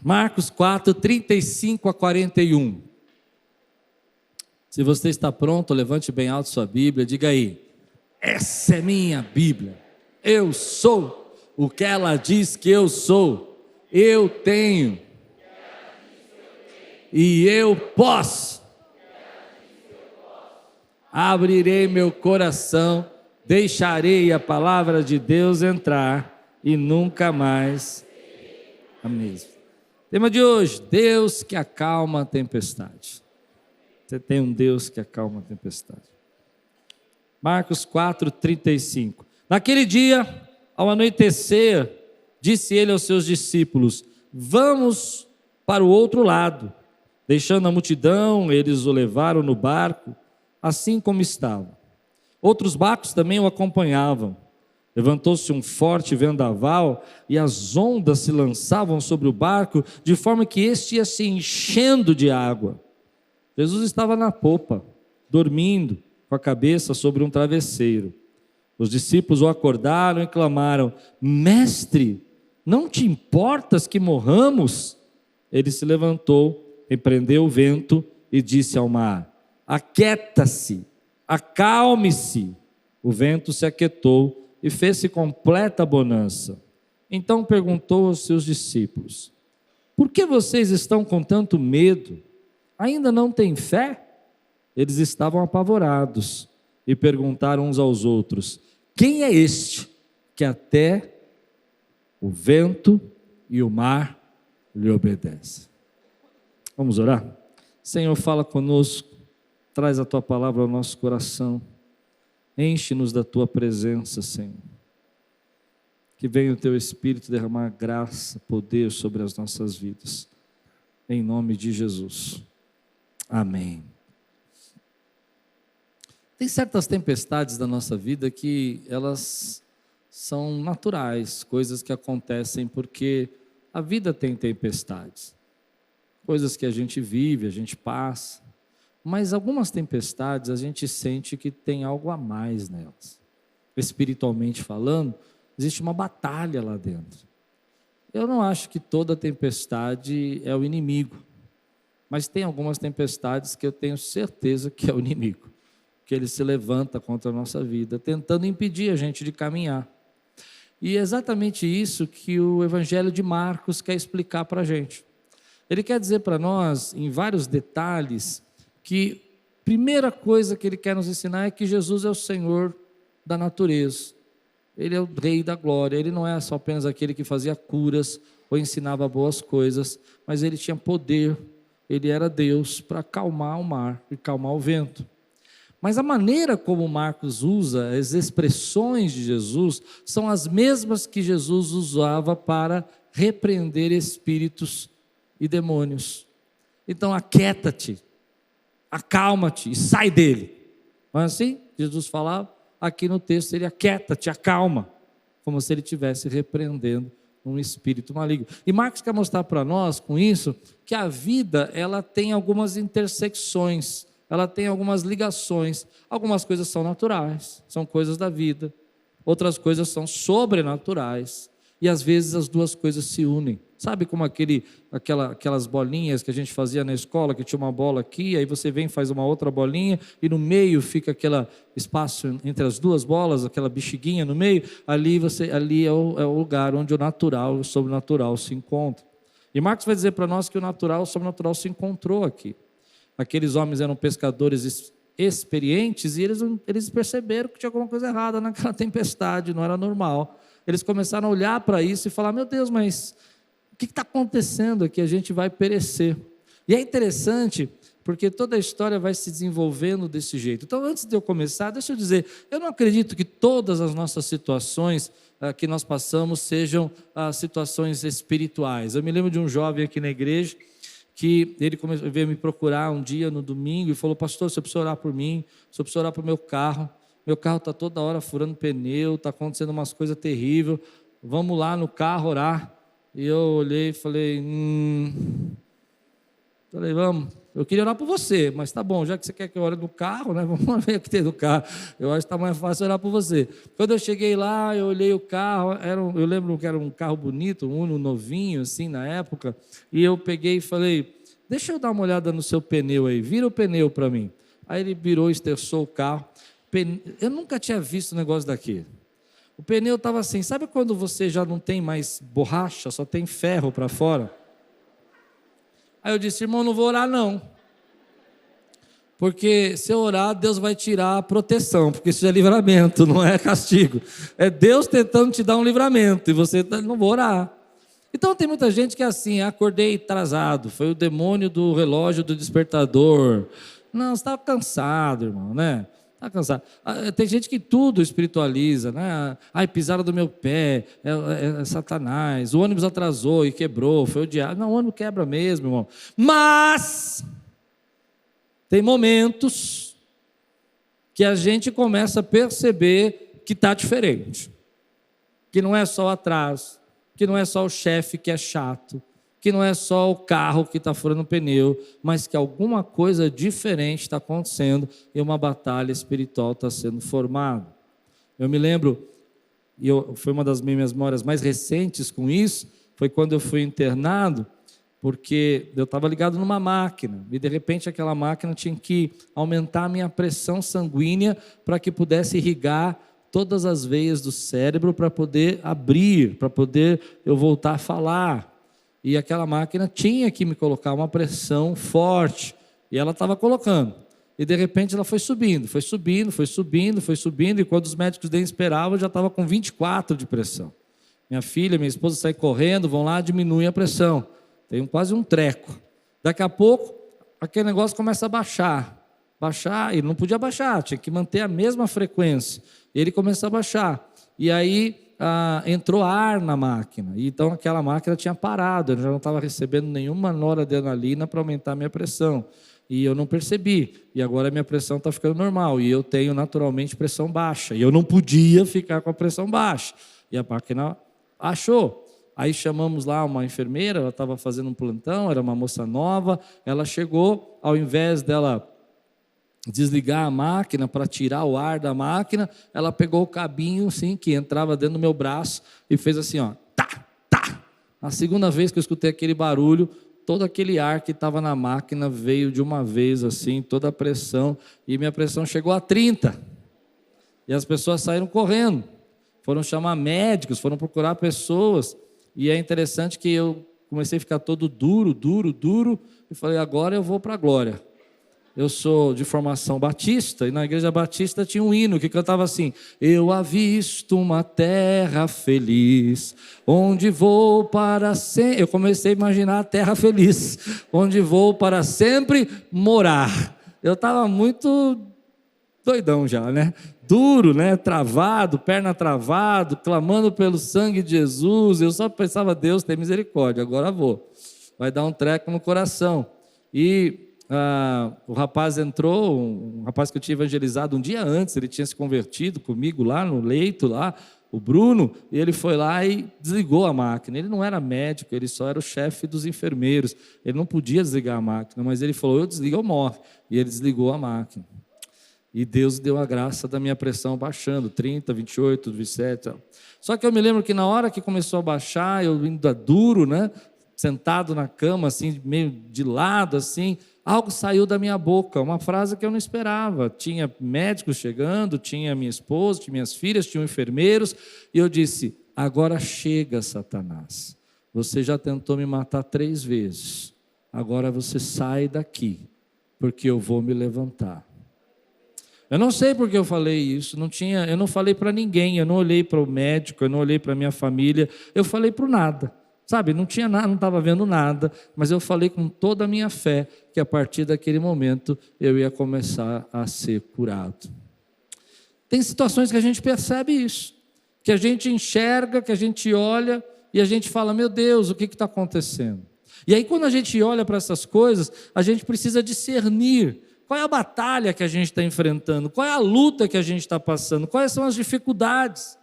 Marcos 4, 35 a 41. Se você está pronto, levante bem alto sua Bíblia, diga aí: essa é minha Bíblia, eu sou o que ela diz que eu sou, eu tenho, e eu posso. Abrirei meu coração, deixarei a palavra de Deus entrar e nunca mais a mesma. Tema de hoje: Deus que acalma a tempestade. Você tem um Deus que acalma a tempestade. Marcos 4, 35. Naquele dia, ao anoitecer, disse ele aos seus discípulos: vamos para o outro lado. Deixando a multidão, eles o levaram no barco, assim como estava. Outros barcos também o acompanhavam. Levantou-se um forte vendaval e as ondas se lançavam sobre o barco, de forma que este ia se enchendo de água. Jesus estava na popa, dormindo, com a cabeça sobre um travesseiro. Os discípulos o acordaram e clamaram: Mestre, não te importas que morramos? Ele se levantou, repreendeu o vento e disse ao mar: Aquieta-se, acalme-se. O vento se aquietou e fez-se completa bonança. Então perguntou aos seus discípulos: Por que vocês estão com tanto medo? Ainda não têm fé? Eles estavam apavorados e perguntaram uns aos outros: Quem é este que até o vento e o mar lhe obedecem? Vamos orar? Senhor, fala conosco, traz a tua palavra ao nosso coração, enche-nos da tua presença, Senhor. Que venha o teu Espírito derramar graça, poder sobre as nossas vidas, em nome de Jesus. Amém. Tem certas tempestades da nossa vida que elas são naturais, coisas que acontecem porque a vida tem tempestades, coisas que a gente vive, a gente passa, mas algumas tempestades a gente sente que tem algo a mais nelas. Espiritualmente falando, existe uma batalha lá dentro. Eu não acho que toda tempestade é o inimigo, mas tem algumas tempestades que eu tenho certeza que é o inimigo, que ele se levanta contra a nossa vida, tentando impedir a gente de caminhar. E é exatamente isso que o Evangelho de Marcos quer explicar para a gente. Ele quer dizer para nós, em vários detalhes, que a primeira coisa que ele quer nos ensinar é que Jesus é o Senhor da natureza. Ele é o Rei da glória, ele não é só apenas aquele que fazia curas ou ensinava boas coisas, mas ele tinha poder, ele era Deus para acalmar o mar e acalmar o vento. Mas a maneira como Marcos usa as expressões de Jesus são as mesmas que Jesus usava para repreender espíritos e demônios. Então, aquieta-te, acalma-te e sai dele. Não é assim? Jesus falava, aqui no texto ele aquieta-te, acalma, como se ele estivesse repreendendo um espírito maligno. E Marcos quer mostrar para nós, com isso, que a vida ela tem algumas intersecções, ela tem algumas ligações. Algumas coisas são naturais, são coisas da vida. Outras coisas são sobrenaturais. E às vezes as duas coisas se unem. Sabe como aquelas bolinhas que a gente fazia na escola, que tinha uma bola aqui, aí você vem e faz uma outra bolinha, e no meio fica aquele espaço entre as duas bolas, aquela bexiguinha no meio, ali é o lugar onde o natural e o sobrenatural se encontram. E Marcos vai dizer para nós que o natural e o sobrenatural se encontrou aqui. Aqueles homens eram pescadores experientes e eles perceberam que tinha alguma coisa errada naquela tempestade, não era normal. Eles começaram a olhar para isso e falar: meu Deus, mas o que está acontecendo aqui? A gente vai perecer. E é interessante porque toda a história vai se desenvolvendo desse jeito. Então, antes de eu começar, deixa eu dizer, eu não acredito que todas as nossas situações que nós passamos sejam situações espirituais. Eu me lembro de um jovem aqui na igreja que ele veio me procurar um dia no domingo e falou: pastor, você precisa orar por mim, você precisa orar para o meu carro está toda hora furando pneu, está acontecendo umas coisas terríveis, vamos lá no carro orar. E eu olhei e falei, vamos. Eu queria orar por você, mas tá bom, já que você quer que eu ore no carro, né? Vamos ver o que tem no carro. Eu acho que está mais fácil orar por você. Quando eu cheguei lá, eu olhei o carro, eu lembro que era um carro bonito, um Uno novinho, assim, na época, e eu peguei e falei, deixa eu dar uma olhada no seu pneu aí, vira o pneu para mim. Aí ele virou, esterçou o carro. Eu nunca tinha visto um negócio daquele. O pneu estava assim, sabe quando você já não tem mais borracha, só tem ferro para fora? Aí eu disse, irmão, não vou orar não. Porque se eu orar, Deus vai tirar a proteção, porque isso é livramento, não é castigo. É Deus tentando te dar um livramento, e você não vou orar. Então tem muita gente que é assim, acordei atrasado, foi o demônio do relógio do despertador. Não, você estava cansado, irmão, né? Está cansado. Tem gente que tudo espiritualiza, né? Ai, pisaram do meu pé, é Satanás, o ônibus atrasou e quebrou, foi o diabo. Não, o ônibus quebra mesmo, irmão. Mas tem momentos que a gente começa a perceber que está diferente, que não é só o atraso, que não é só o chefe que é chato, que não é só o carro que está furando o pneu, mas que alguma coisa diferente está acontecendo e uma batalha espiritual está sendo formada. Eu me lembro, foi uma das minhas memórias mais recentes com isso, foi quando eu fui internado, porque eu estava ligado numa máquina, e de repente aquela máquina tinha que aumentar a minha pressão sanguínea para que pudesse irrigar todas as veias do cérebro para poder abrir, para poder eu voltar a falar. E aquela máquina tinha que me colocar uma pressão forte, e ela estava colocando. E de repente ela foi subindo, e quando os médicos nem esperavam, eu já estava com 24 de pressão. Minha filha, minha esposa saem correndo, vão lá, diminuem a pressão. Tem quase um treco. Daqui a pouco, aquele negócio começa a baixar, e não podia baixar, tinha que manter a mesma frequência. Ele começou a baixar, e aí entrou ar na máquina, e então aquela máquina tinha parado, eu já não estava recebendo nenhuma noradrenalina para aumentar a minha pressão, e eu não percebi, e agora a minha pressão está ficando normal, e eu tenho naturalmente pressão baixa, e eu não podia ficar com a pressão baixa, e a máquina achou. Aí chamamos lá uma enfermeira, ela estava fazendo um plantão, era uma moça nova, ela chegou, ao invés dela desligar a máquina para tirar o ar da máquina, ela pegou o cabinho assim, que entrava dentro do meu braço e fez assim, ó, tá, tá. A segunda vez que eu escutei aquele barulho, todo aquele ar que estava na máquina veio de uma vez assim, toda a pressão, e minha pressão chegou a 30. E as pessoas saíram correndo, foram chamar médicos, foram procurar pessoas, e é interessante que eu comecei a ficar todo duro, e falei, agora eu vou para a glória. Eu sou de formação batista, e na igreja batista tinha um hino que cantava assim, eu avisto uma terra feliz, onde vou para sempre. Eu comecei a imaginar a terra feliz, onde vou para sempre morar. Eu estava muito doidão já, né? Duro, né? Travado, perna travado, clamando pelo sangue de Jesus. Eu só pensava, Deus tem misericórdia, agora vou. Vai dar um treco no coração. E o rapaz entrou, um rapaz que eu tinha evangelizado um dia antes, ele tinha se convertido comigo lá no leito, lá, o Bruno, e ele foi lá e desligou a máquina. Ele não era médico, ele só era o chefe dos enfermeiros, ele não podia desligar a máquina, mas ele falou, eu desligo, eu morro, e ele desligou a máquina. E Deus deu a graça da minha pressão baixando, 30, 28, 27. Só que eu me lembro que na hora que começou a baixar, eu ainda duro, né? Sentado na cama, assim, meio de lado, assim, algo saiu da minha boca, uma frase que eu não esperava. Tinha médicos chegando, tinha minha esposa, tinha minhas filhas, tinham enfermeiros, e eu disse, agora chega, Satanás. Você já tentou me matar 3 vezes, agora você sai daqui, porque eu vou me levantar. Eu não sei porque eu falei isso, eu não falei para ninguém, eu não olhei para o médico, eu não olhei para a minha família, eu falei para o nada. Sabe, não tinha nada, não estava vendo nada, mas eu falei com toda a minha fé que a partir daquele momento eu ia começar a ser curado. Tem situações que a gente percebe isso, que a gente enxerga, que a gente olha e a gente fala, meu Deus, o que está acontecendo? E aí quando a gente olha para essas coisas, a gente precisa discernir qual é a batalha que a gente está enfrentando, qual é a luta que a gente está passando, quais são as dificuldades.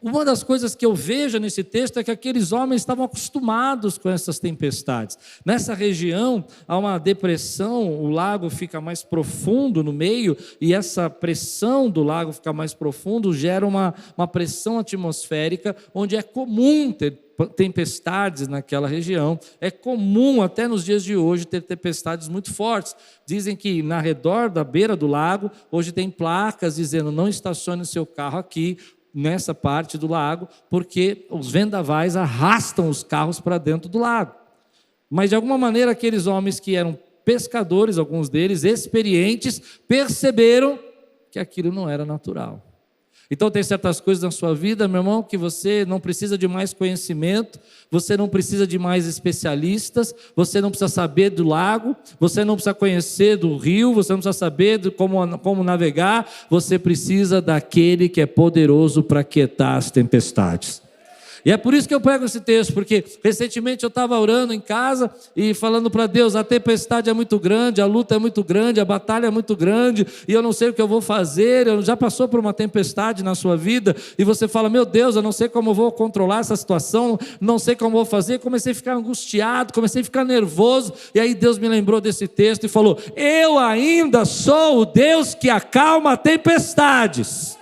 Uma das coisas que eu vejo nesse texto é que aqueles homens estavam acostumados com essas tempestades. Nessa região há uma depressão, o lago fica mais profundo no meio, e essa pressão do lago ficar mais profundo gera uma pressão atmosférica, onde é comum ter tempestades naquela região. É comum até nos dias de hoje ter tempestades muito fortes. Dizem que na redor da beira do lago hoje tem placas dizendo: não estacione seu carro aqui nessa parte do lago, porque os vendavais arrastam os carros para dentro do lago. Mas de alguma maneira aqueles homens que eram pescadores, alguns deles experientes, perceberam que aquilo não era natural. Então tem certas coisas na sua vida, meu irmão, que você não precisa de mais conhecimento, você não precisa de mais especialistas, você não precisa saber do lago, você não precisa conhecer do rio, você não precisa saber de como navegar, você precisa daquele que é poderoso para aquietar as tempestades. E é por isso que eu prego esse texto, porque recentemente eu estava orando em casa e falando para Deus: a tempestade é muito grande, a luta é muito grande, a batalha é muito grande, e eu não sei o que eu vou fazer. Eu já passou por uma tempestade na sua vida, e você fala: meu Deus, eu não sei como eu vou controlar essa situação, não sei como eu vou fazer. Comecei a ficar angustiado, comecei a ficar nervoso, e aí Deus me lembrou desse texto e falou: eu ainda sou o Deus que acalma tempestades.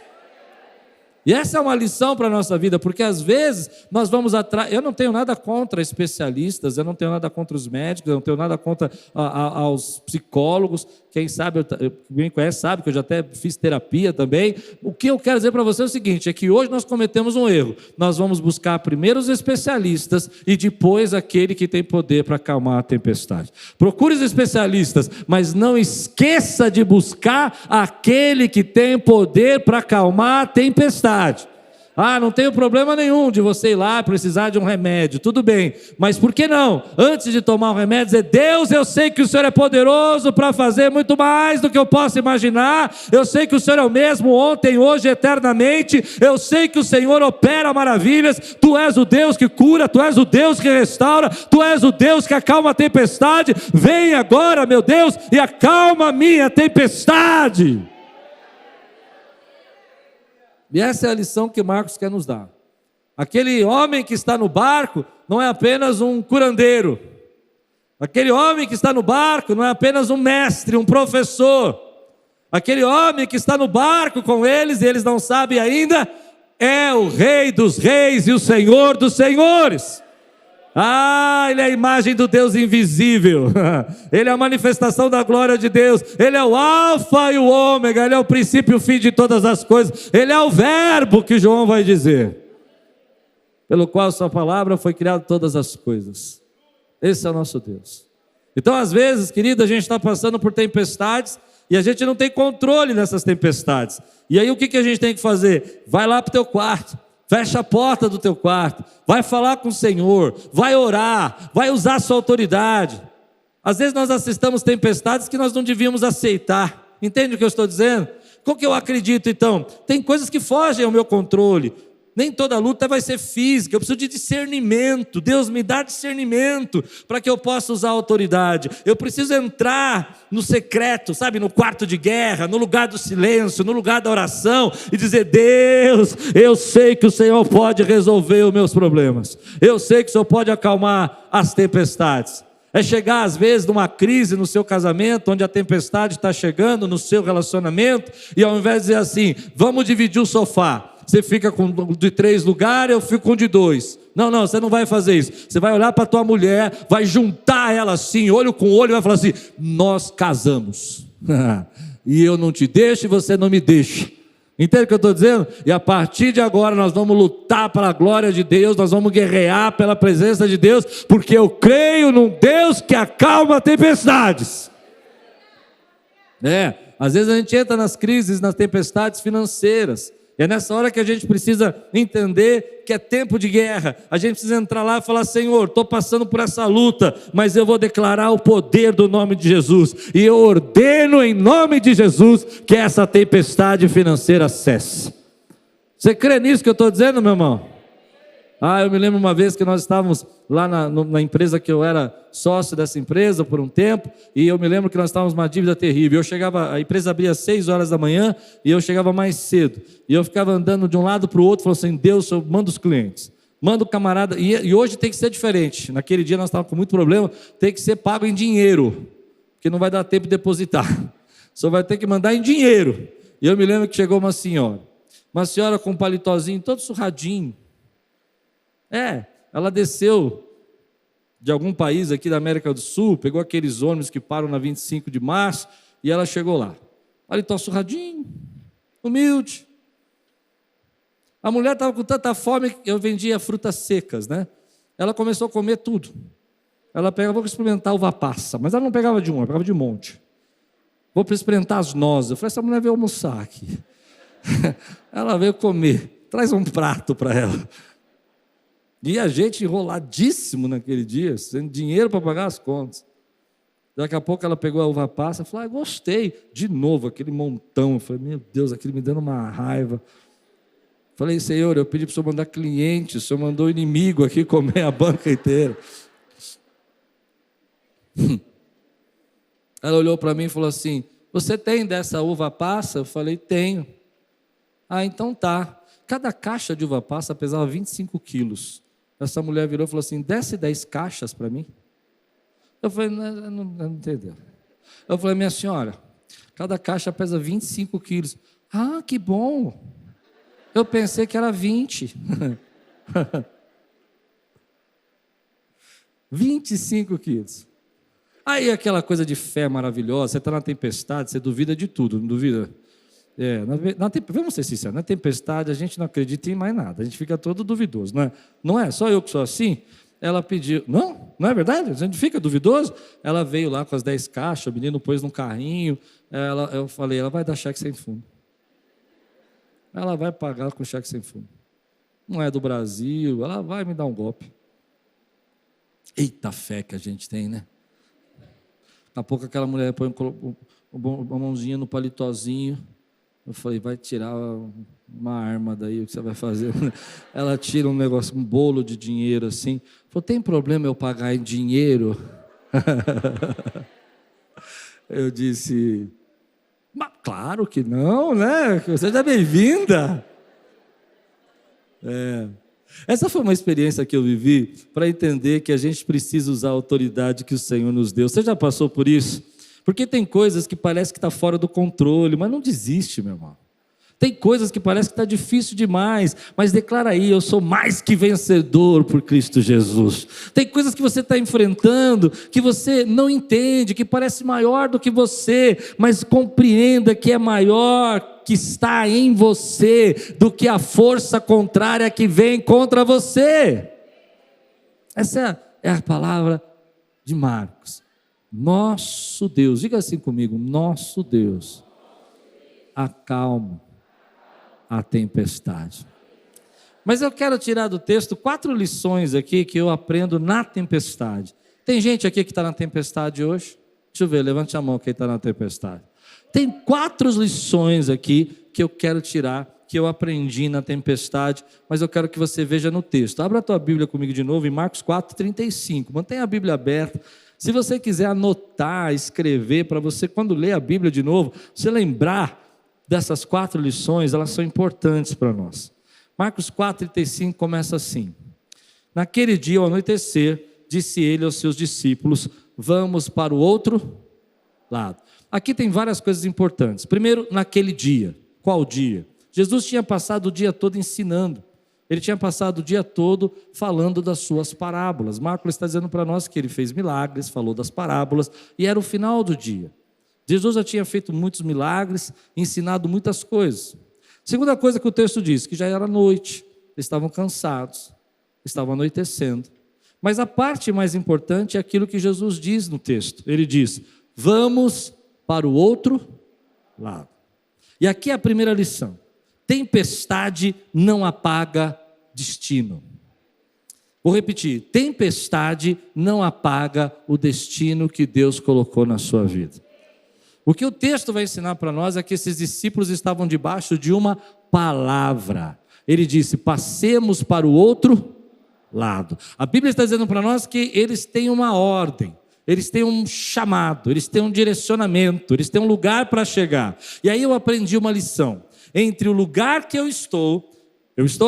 E essa é uma lição para a nossa vida, porque às vezes nós vamos atrás. Eu não tenho nada contra especialistas, eu não tenho nada contra os médicos, eu não tenho nada contra aos psicólogos. Quem sabe, quem me conhece sabe que eu já até fiz terapia também. O que eu quero dizer para você é o seguinte: é que hoje nós cometemos um erro. Nós vamos buscar primeiro os especialistas e depois aquele que tem poder para acalmar a tempestade. Procure os especialistas, mas não esqueça de buscar aquele que tem poder para acalmar a tempestade. Não tenho problema nenhum de você ir lá precisar de um remédio, tudo bem, mas por que não, antes de tomar o remédio, dizer: Deus, eu sei que o Senhor é poderoso para fazer muito mais do que eu posso imaginar, eu sei que o Senhor é o mesmo ontem, hoje, eternamente, eu sei que o Senhor opera maravilhas, Tu és o Deus que cura, Tu és o Deus que restaura, Tu és o Deus que acalma a tempestade. Vem agora, meu Deus, e acalma a minha tempestade. E essa é a lição que Marcos quer nos dar. Aquele homem que está no barco não é apenas um curandeiro. Aquele homem que está no barco não é apenas um mestre, um professor. Aquele homem que está no barco com eles, e eles não sabem ainda, é o Rei dos Reis e o Senhor dos Senhores. Ele é a imagem do Deus invisível. Ele é a manifestação da glória de Deus. Ele é o alfa e o ômega. Ele é o princípio e o fim de todas as coisas. Ele é o verbo que João vai dizer, pelo qual sua palavra foi criada todas as coisas. Esse é o nosso Deus. Então às vezes, querido, a gente está passando por tempestades e a gente não tem controle nessas tempestades. E aí o que a gente tem que fazer? Vai lá para o teu quarto, fecha a porta do teu quarto, vai falar com o Senhor, vai orar, vai usar a sua autoridade. Às vezes nós assistamos tempestades que nós não devíamos aceitar. Entende o que eu estou dizendo? Como que eu acredito então? Tem coisas que fogem ao meu controle. Nem toda luta vai ser física, eu preciso de discernimento. Deus me dá discernimento para que eu possa usar a autoridade. Eu preciso entrar no secreto, sabe, no quarto de guerra, no lugar do silêncio, no lugar da oração e dizer: Deus, eu sei que o Senhor pode resolver os meus problemas. Eu sei que o Senhor pode acalmar as tempestades. É chegar às vezes numa crise no seu casamento, onde a tempestade está chegando no seu relacionamento, e ao invés de dizer assim: vamos dividir o sofá, você fica com de 3 lugares, eu fico com de 2. Não, você não vai fazer isso. Você vai olhar para a tua mulher, vai juntar ela assim, olho com olho, e vai falar assim: nós casamos. E eu não te deixo e você não me deixa. Entende o que eu estou dizendo? E a partir de agora nós vamos lutar pela glória de Deus, nós vamos guerrear pela presença de Deus, porque eu creio num Deus que acalma tempestades. Às vezes a gente entra nas crises, nas tempestades financeiras. É nessa hora que a gente precisa entender que é tempo de guerra. A gente precisa entrar lá e falar: Senhor, estou passando por essa luta, mas eu vou declarar o poder do nome de Jesus. E eu ordeno em nome de Jesus que essa tempestade financeira cesse. Você crê nisso que eu estou dizendo, meu irmão? Eu me lembro uma vez que nós estávamos lá na empresa, que eu era sócio dessa empresa por um tempo, e eu me lembro que nós estávamos numa dívida terrível. A empresa abria às 6 horas da manhã e eu chegava mais cedo. E eu ficava andando de um lado para o outro, falando assim: Deus, eu mando os clientes, manda o camarada. E hoje tem que ser diferente. Naquele dia nós estávamos com muito problema, tem que ser pago em dinheiro, porque não vai dar tempo de depositar. Só vai ter que mandar em dinheiro. E eu me lembro que chegou uma senhora com um paletózinho todo surradinho. Ela desceu de algum país aqui da América do Sul, pegou aqueles ônibus que param na 25 de março, e ela chegou lá. Paletó surradinho, humilde. A mulher estava com tanta fome que eu vendia frutas secas, né? Ela começou a comer tudo. Ela pegava: vou experimentar uva passa, mas ela não pegava de uma, ela pegava de um monte. Vou experimentar as nozes. Eu falei: essa mulher veio almoçar aqui. Ela veio comer, traz um prato para ela. E a gente enroladíssimo naquele dia, sem dinheiro para pagar as contas. Daqui a pouco ela pegou a uva passa e falou: gostei. De novo, aquele montão. Eu falei: meu Deus, aquilo me dando uma raiva. Falei: Senhor, eu pedi para o Senhor mandar cliente, o Senhor mandou o inimigo aqui comer a banca inteira. Ela olhou para mim e falou assim: você tem dessa uva passa? Eu falei: tenho. Então tá. Cada caixa de uva passa pesava 25 quilos. Essa mulher virou e falou assim: desce 10 caixas para mim. Eu falei: não entendeu. Eu falei: minha senhora, cada caixa pesa 25 quilos. Que bom. Eu pensei que era 20. 25 quilos. Aí aquela coisa de fé maravilhosa, você está na tempestade, você duvida de tudo, não duvida? Vamos ser sinceros, na tempestade a gente não acredita em mais nada, a gente fica todo duvidoso, não é? Não é? Só eu que sou assim? Ela pediu, não é verdade? A gente fica duvidoso? Ela veio lá com as 10 caixas, o menino pôs num carrinho, eu falei: ela vai dar cheque sem fundo. Ela vai pagar com cheque sem fundo. Não é do Brasil, ela vai me dar um golpe. Eita fé que a gente tem, né? Daqui a pouco aquela mulher põe uma mãozinha no paletózinho. Eu falei: vai tirar uma arma daí, o que você vai fazer? Ela tira um negócio, um bolo de dinheiro assim. Falei: tem problema eu pagar em dinheiro? Eu disse: mas claro que não, né? Seja bem-vinda. Essa foi uma experiência que eu vivi para entender que a gente precisa usar a autoridade que o Senhor nos deu. Você já passou por isso? Porque tem coisas que parece que está fora do controle, mas não desiste, meu irmão. Tem coisas que parece que está difícil demais, mas declara aí: eu sou mais que vencedor por Cristo Jesus. Tem coisas que você está enfrentando, que você não entende, que parece maior do que você, mas compreenda que é maior que está em você do que a força contrária que vem contra você. Essa é a palavra de Marcos. Nosso Deus, diga assim comigo: nosso Deus acalma a tempestade. Mas eu quero tirar do texto 4 lições aqui que eu aprendo na tempestade. Tem gente aqui que está na tempestade hoje? Deixa eu ver, levante a mão quem está na tempestade. Tem 4 lições aqui que eu quero tirar, que eu aprendi na tempestade, mas eu quero que você veja no texto. Abra a tua Bíblia comigo de novo em Marcos 4:35. Mantenha a Bíblia aberta. Se você quiser anotar, escrever, para você, quando ler a Bíblia de novo, você lembrar dessas 4 lições, elas são importantes para nós. Marcos 4:35 começa assim: naquele dia, ao anoitecer, disse ele aos seus discípulos: vamos para o outro lado. Aqui tem várias coisas importantes. Primeiro, naquele dia. Qual dia? Jesus tinha passado o dia todo ensinando. Ele tinha passado o dia todo falando das suas parábolas. Marcos está dizendo para nós que ele fez milagres, falou das parábolas, e era o final do dia. Jesus já tinha feito muitos milagres, ensinado muitas coisas. Segunda coisa que o texto diz, que já era noite, eles estavam cansados, estavam anoitecendo. Mas a parte mais importante é aquilo que Jesus diz no texto. Ele diz: vamos para o outro lado. E aqui é a primeira lição: tempestade não apaga destino. Vou repetir: tempestade não apaga o destino que Deus colocou na sua vida. O que o texto vai ensinar para nós é que esses discípulos estavam debaixo de uma palavra. Ele disse: passemos para o outro lado. A Bíblia está dizendo para nós que eles têm uma ordem, eles têm um chamado, eles têm um direcionamento, eles têm um lugar para chegar. E aí eu aprendi uma lição. Entre o lugar que eu estou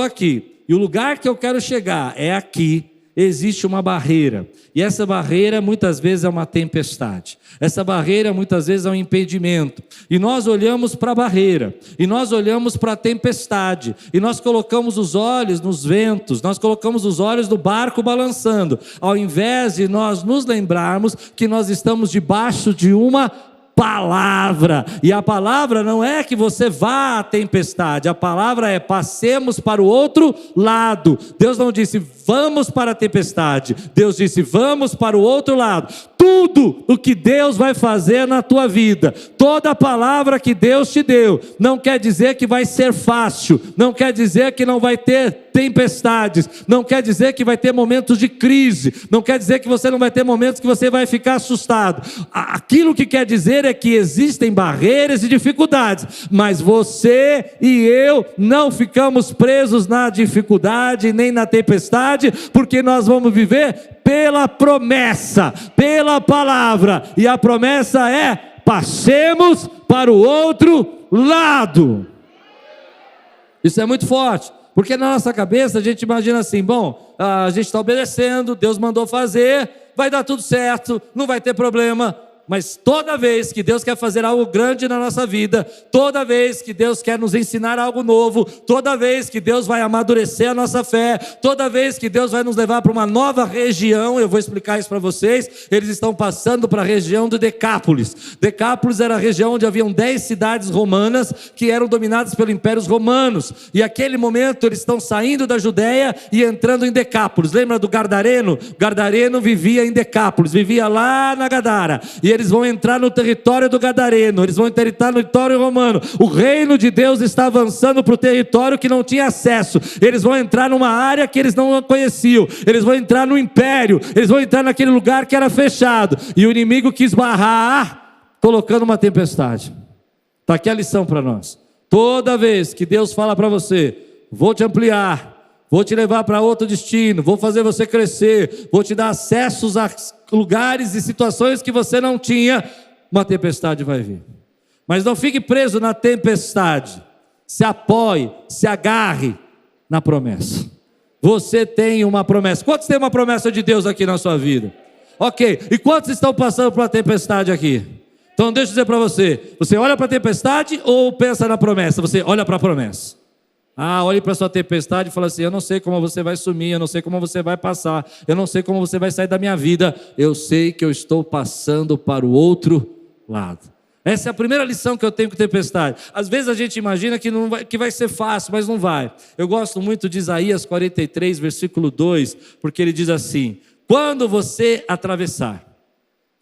aqui, e o lugar que eu quero chegar é aqui, existe uma barreira. E essa barreira muitas vezes é uma tempestade. Essa barreira muitas vezes é um impedimento. E nós olhamos para a barreira, e nós olhamos para a tempestade, e nós colocamos os olhos nos ventos, nós colocamos os olhos no barco balançando, ao invés de nós nos lembrarmos que nós estamos debaixo de uma palavra. E a palavra não é que você vá à tempestade, a palavra é passemos para o outro lado. Deus não disse vamos para a tempestade, Deus disse vamos para o outro lado. Tudo o que Deus vai fazer na tua vida, toda a palavra que Deus te deu, não quer dizer que vai ser fácil, não quer dizer que não vai ter tempestades, não quer dizer que vai ter momentos de crise, não quer dizer que você não vai ter momentos que você vai ficar assustado. Aquilo que quer dizer é que existem barreiras e dificuldades, mas você e eu não ficamos presos na dificuldade nem na tempestade, porque nós vamos viver pela promessa, pela palavra, e a promessa é: passemos para o outro lado. Isso é muito forte, porque na nossa cabeça a gente imagina assim: bom, a gente está obedecendo, Deus mandou fazer, vai dar tudo certo, não vai ter problema. Mas toda vez que Deus quer fazer algo grande na nossa vida, toda vez que Deus quer nos ensinar algo novo, toda vez que Deus vai amadurecer a nossa fé, toda vez que Deus vai nos levar para uma nova região, eu vou explicar isso para vocês. Eles estão passando para a região de Decápolis. Decápolis era a região onde haviam 10 cidades romanas que eram dominadas pelos impérios romanos, e naquele momento eles estão saindo da Judéia e entrando em Decápolis. Lembra do Gadareno? Gadareno vivia em Decápolis, vivia lá na Gadara, e eles vão entrar no território do Gadareno, eles vão entrar no território romano. O reino de Deus está avançando para o território que não tinha acesso. Eles vão entrar numa área que eles não conheciam, eles vão entrar no império, eles vão entrar naquele lugar que era fechado, e o inimigo quis barrar, colocando uma tempestade. Está aqui a lição para nós. Toda vez que Deus fala para você: vou te ampliar, vou te levar para outro destino, vou fazer você crescer, vou te dar acessos a lugares e situações que você não tinha, uma tempestade vai vir. Mas não fique preso na tempestade, se apoie, se agarre na promessa. Você tem uma promessa. Quantos têm uma promessa de Deus aqui na sua vida? Ok, e quantos estão passando por uma tempestade aqui? Então deixa eu dizer para você: você olha para a tempestade ou pensa na promessa? Você olha para a promessa. Olhe para a sua tempestade e fala assim: eu não sei como você vai sumir, eu não sei como você vai passar, eu não sei como você vai sair da minha vida, eu sei que eu estou passando para o outro lado. Essa é a primeira lição que eu tenho com tempestade. Às vezes a gente imagina que vai ser fácil, mas não vai. Eu gosto muito de Isaías 43, versículo 2, porque ele diz assim: quando você atravessar,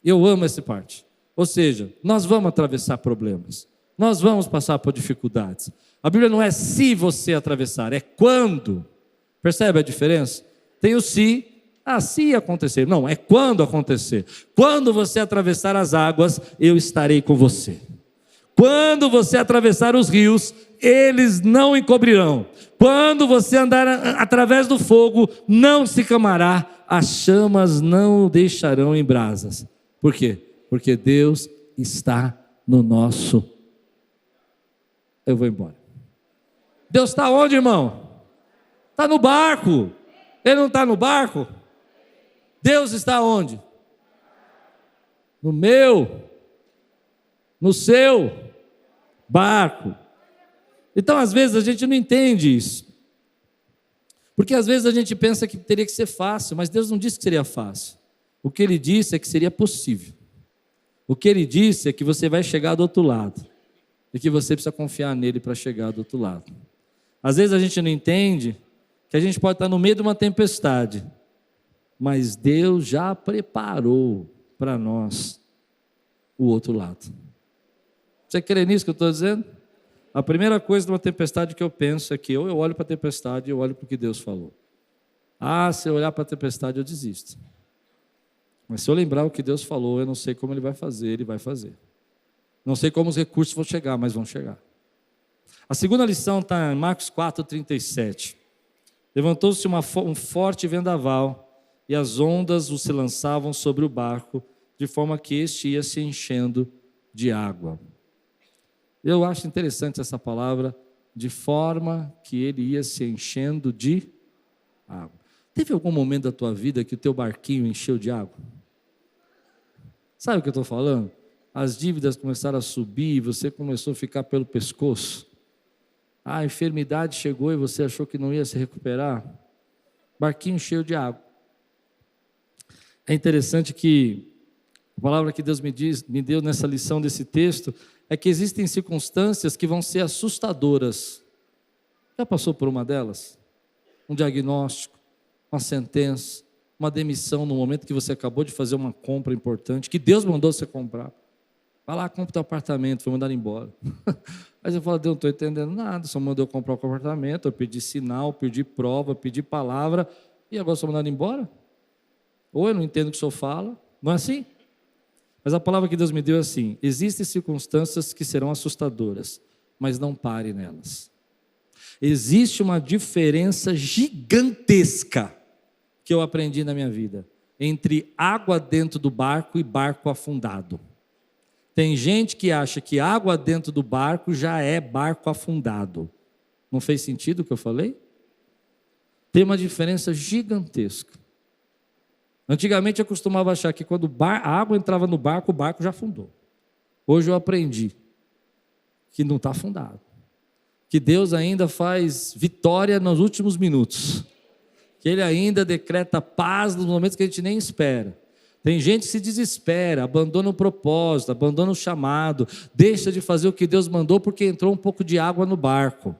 eu amo essa parte, ou seja, nós vamos atravessar problemas, nós vamos passar por dificuldades. A Bíblia não é se você atravessar, é quando. Percebe a diferença? Tem o se, se acontecer. Não, é quando acontecer. Quando você atravessar as águas, eu estarei com você. Quando você atravessar os rios, eles não encobrirão. Quando você andar através do fogo, não se queimará, as chamas não o deixarão em brasas. Por quê? Porque Deus está no nosso... Eu vou embora. Deus está onde, irmão? Está no barco. Ele não está no barco? Deus está onde? No meu, no seu barco. Então, às vezes, a gente não entende isso. Porque, às vezes, a gente pensa que teria que ser fácil, mas Deus não disse que seria fácil. O que Ele disse é que seria possível. O que Ele disse é que você vai chegar do outro lado. E que você precisa confiar nele para chegar do outro lado. Às vezes a gente não entende que a gente pode estar no meio de uma tempestade, mas Deus já preparou para nós o outro lado. Você crê nisso que eu estou dizendo? A primeira coisa de uma tempestade que eu penso é que ou eu olho para a tempestade ou eu olho para o que Deus falou. Se eu olhar para a tempestade eu desisto. Mas se eu lembrar o que Deus falou, eu não sei como Ele vai fazer, Ele vai fazer. Não sei como os recursos vão chegar, mas vão chegar. A segunda lição está em Marcos 4:37. Levantou-se um forte vendaval, e as ondas se lançavam sobre o barco, de forma que este ia se enchendo de água. Eu acho interessante essa palavra, de forma que ele ia se enchendo de água. Teve algum momento da tua vida que o teu barquinho encheu de água? Sabe o que eu estou falando? As dívidas começaram a subir e você começou a ficar pelo pescoço. A enfermidade chegou e você achou que não ia se recuperar. Barquinho cheio de água. É interessante que a palavra que Deus me deu nessa lição desse texto é que existem circunstâncias que vão ser assustadoras. Já passou por uma delas? Um diagnóstico, uma sentença, uma demissão no momento que você acabou de fazer uma compra importante, que Deus mandou você comprar. Vai lá, compra o teu apartamento, foi mandado embora. Aí você fala, Deus, não estou entendendo nada, só mandou eu comprar o apartamento, eu pedi sinal, pedi prova, pedi palavra, e agora sou mandado embora? Ou eu não entendo o que o senhor fala, não é assim? Mas a palavra que Deus me deu é assim, existem circunstâncias que serão assustadoras, mas não pare nelas. Existe uma diferença gigantesca que eu aprendi na minha vida, entre água dentro do barco e barco afundado. Tem gente que acha que água dentro do barco já é barco afundado. Não fez sentido o que eu falei? Tem uma diferença gigantesca. Antigamente eu costumava achar que quando a água entrava no barco, o barco já afundou. Hoje eu aprendi que não está afundado. Que Deus ainda faz vitória nos últimos minutos. Que Ele ainda decreta paz nos momentos que a gente nem espera. Tem gente que se desespera, abandona o propósito, abandona o chamado, deixa de fazer o que Deus mandou porque entrou um pouco de água no barco.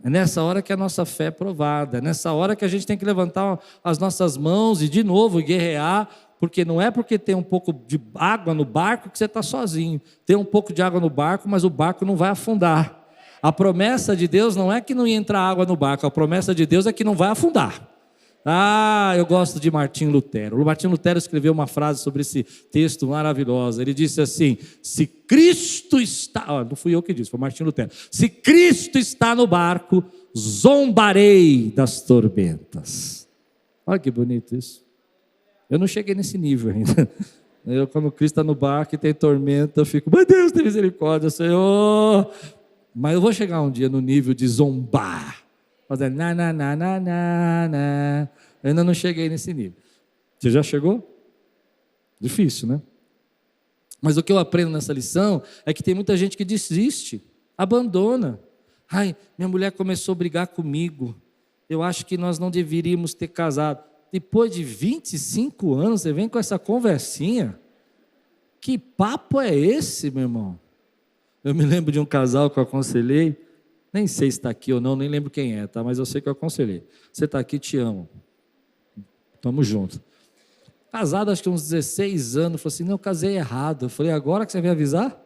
É nessa hora que a nossa fé é provada, é nessa hora que a gente tem que levantar as nossas mãos e de novo guerrear, porque não é porque tem um pouco de água no barco que você está sozinho. Tem um pouco de água no barco, mas o barco não vai afundar. A promessa de Deus não é que não ia entrar água no barco, a promessa de Deus é que não vai afundar. Eu gosto de Martinho Lutero. O Martinho Lutero escreveu uma frase sobre esse texto maravilhosa. Ele disse assim: se Cristo está... não fui eu que disse, foi Martinho Lutero. Se Cristo está no barco, zombarei das tormentas. Olha que bonito isso. Eu não cheguei nesse nível ainda. Quando Cristo está no barco e tem tormenta, eu fico, meu Deus, tem misericórdia, Senhor. Mas eu vou chegar um dia no nível de zombar. Fazendo eu ainda não cheguei nesse nível. Você já chegou? Difícil, né? Mas o que eu aprendo nessa lição é que tem muita gente que desiste, abandona. Minha mulher começou a brigar comigo. Eu acho que nós não deveríamos ter casado. Depois de 25 anos, você vem com essa conversinha? Que papo é esse, meu irmão? Eu me lembro de um casal que eu aconselhei. Nem sei se está aqui ou não, nem lembro quem é, tá? Mas eu sei que eu aconselhei. Você está aqui, te amo. Tamo junto. Casado, acho que uns 16 anos, falou assim, não, eu casei errado. Eu falei, agora que você veio avisar?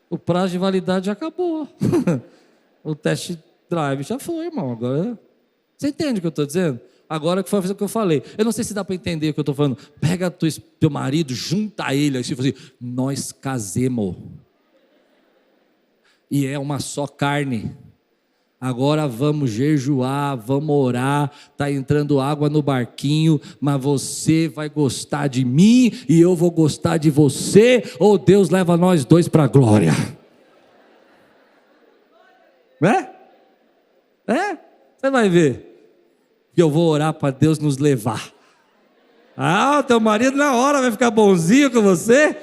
O prazo de validade já acabou. O test drive já foi, irmão. Agora, você entende o que eu estou dizendo? Agora que foi o que eu falei. Eu não sei se dá para entender o que eu estou falando. Pega teu marido, junta a ele, assim, assim, nós casemos. E é uma só carne. Agora vamos jejuar, vamos orar, está entrando água no barquinho, mas você vai gostar de mim e eu vou gostar de você, ou Deus leva nós dois para a glória. Você vai ver. E eu vou orar para Deus nos levar. O teu marido na hora vai ficar bonzinho com você.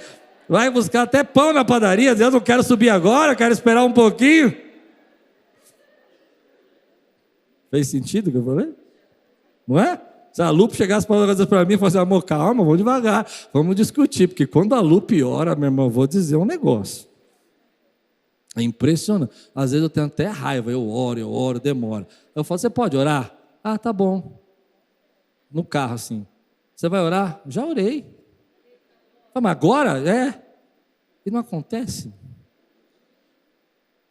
Vai buscar até pão na padaria, Deus, não quero subir agora, quero esperar um pouquinho. Fez sentido o que eu falei? Não é? Se a Lupe chegasse para mim e falasse, amor, calma, vamos devagar, vamos discutir, porque quando a Lupe ora, meu irmão, eu vou dizer um negócio. É impressionante. Às vezes eu tenho até raiva, eu oro, demora. Eu falo, você pode orar? Tá bom. No carro assim. Você vai orar? Já orei. Mas agora? E não acontece.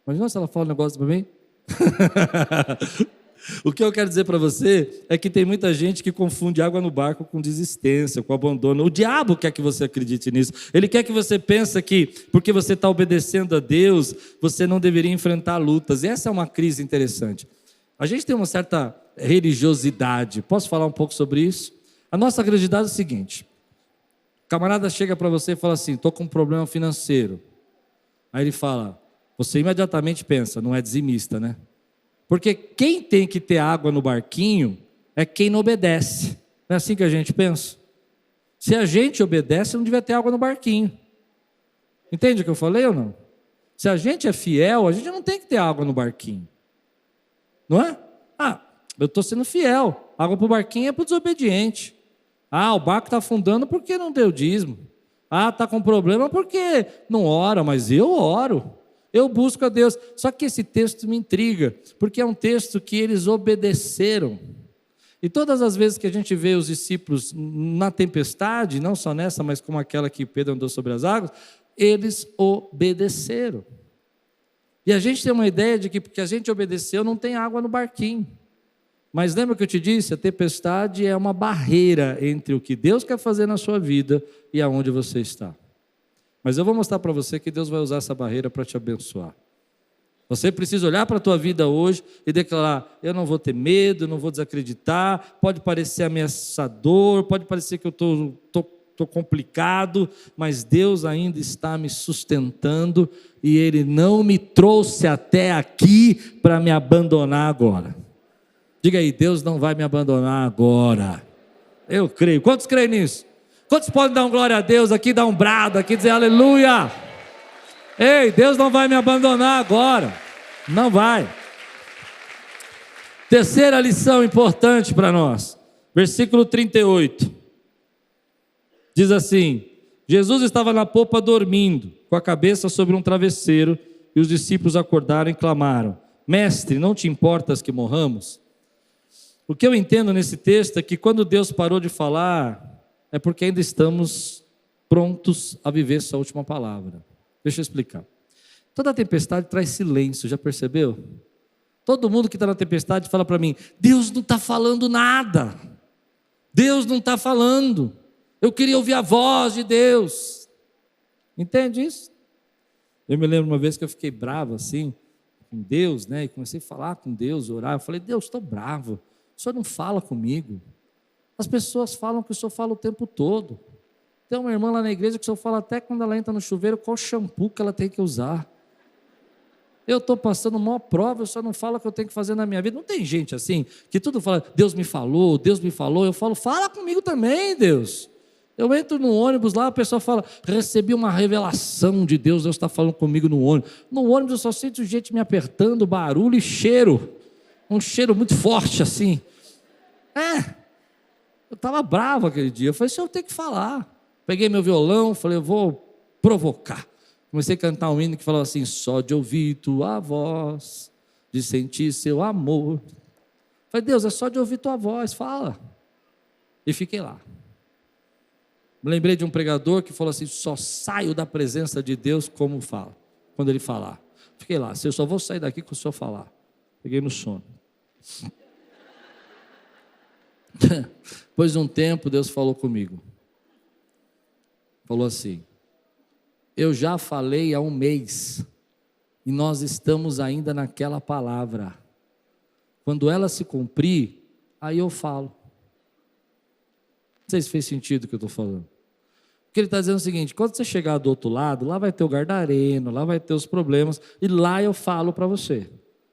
Imagina se ela fala um negócio para mim. O que eu quero dizer para você é que tem muita gente que confunde água no barco com desistência, com abandono. O diabo quer que você acredite nisso. Ele quer que você pense que porque você está obedecendo a Deus, você não deveria enfrentar lutas. E essa é uma crise interessante. A gente tem uma certa religiosidade. Posso falar um pouco sobre isso? A nossa religiosidade é o seguinte: o camarada chega para você e fala assim, estou com um problema financeiro. Aí ele fala, você imediatamente pensa, não é dizimista, né? Porque quem tem que ter água no barquinho é quem não obedece. Não é assim que a gente pensa? Se a gente obedece, não devia ter água no barquinho. Entende o que eu falei ou não? Se a gente é fiel, a gente não tem que ter água no barquinho. Não é? Eu estou sendo fiel. Água para o barquinho é para o desobediente. O barco está afundando porque não deu dízimo. Está com problema porque não ora, mas eu oro. Eu busco a Deus. Só que esse texto me intriga, porque é um texto que eles obedeceram. E todas as vezes que a gente vê os discípulos na tempestade, não só nessa, mas como aquela que Pedro andou sobre as águas, eles obedeceram. E a gente tem uma ideia de que porque a gente obedeceu, não tem água no barquinho. Mas lembra que eu te disse? A tempestade é uma barreira entre o que Deus quer fazer na sua vida e aonde você está. Mas eu vou mostrar para você que Deus vai usar essa barreira para te abençoar. Você precisa olhar para a tua vida hoje e declarar, eu não vou ter medo, não vou desacreditar, pode parecer ameaçador, pode parecer que eu estou complicado, mas Deus ainda está me sustentando e Ele não me trouxe até aqui para me abandonar agora. Diga aí, Deus não vai me abandonar agora. Eu creio. Quantos creem nisso? Quantos podem dar um glória a Deus aqui, dar um brado aqui, dizer aleluia? Ei, Deus não vai me abandonar agora. Não vai. Terceira lição importante para nós. Versículo 38. Diz assim, Jesus estava na popa dormindo, com a cabeça sobre um travesseiro, e os discípulos acordaram e clamaram, mestre, não te importas que morramos? O que eu entendo nesse texto é que quando Deus parou de falar, é porque ainda estamos prontos a viver essa última palavra. Deixa eu explicar. Toda tempestade traz silêncio, já percebeu? Todo mundo que está na tempestade fala para mim, Deus não está falando nada. Deus não está falando. Eu queria ouvir a voz de Deus. Entende isso? Eu me lembro uma vez que eu fiquei bravo assim, com Deus, né? E comecei a falar com Deus, orar. Eu falei, Deus, estou bravo. O Senhor não fala comigo. As pessoas falam que o Senhor fala o tempo todo. Tem uma irmã lá na igreja que o Senhor fala até quando ela entra no chuveiro qual shampoo que ela tem que usar. Eu estou passando uma prova, o Senhor não fala o que eu tenho que fazer na minha vida. Não tem gente assim, que tudo fala, Deus me falou. Eu falo, fala comigo também, Deus. Eu entro no ônibus lá, a pessoa fala, recebi uma revelação de Deus, Deus está falando comigo no ônibus. No ônibus eu só sinto gente me apertando, barulho e cheiro. Um cheiro muito forte assim. Eu estava bravo aquele dia. Eu falei, Senhor, eu tenho que falar. Peguei meu violão, falei, eu vou provocar. Comecei a cantar um hino que falava assim, só de ouvir tua voz, de sentir seu amor. Falei, Deus, é só de ouvir tua voz, fala. E fiquei lá. Me lembrei de um pregador que falou assim, só saio da presença de Deus como fala, quando ele falar. Fiquei lá, eu só vou sair daqui quando o Senhor falar. Peguei no sono. Depois de um tempo, Deus falou comigo. Falou assim, eu já falei há um mês, e nós estamos ainda naquela palavra. Quando ela se cumprir, aí eu falo. Não sei se fez sentido o que eu estou falando. Porque ele está dizendo o seguinte, quando você chegar do outro lado, lá vai ter o gardareno, lá vai ter os problemas, e lá eu falo para você.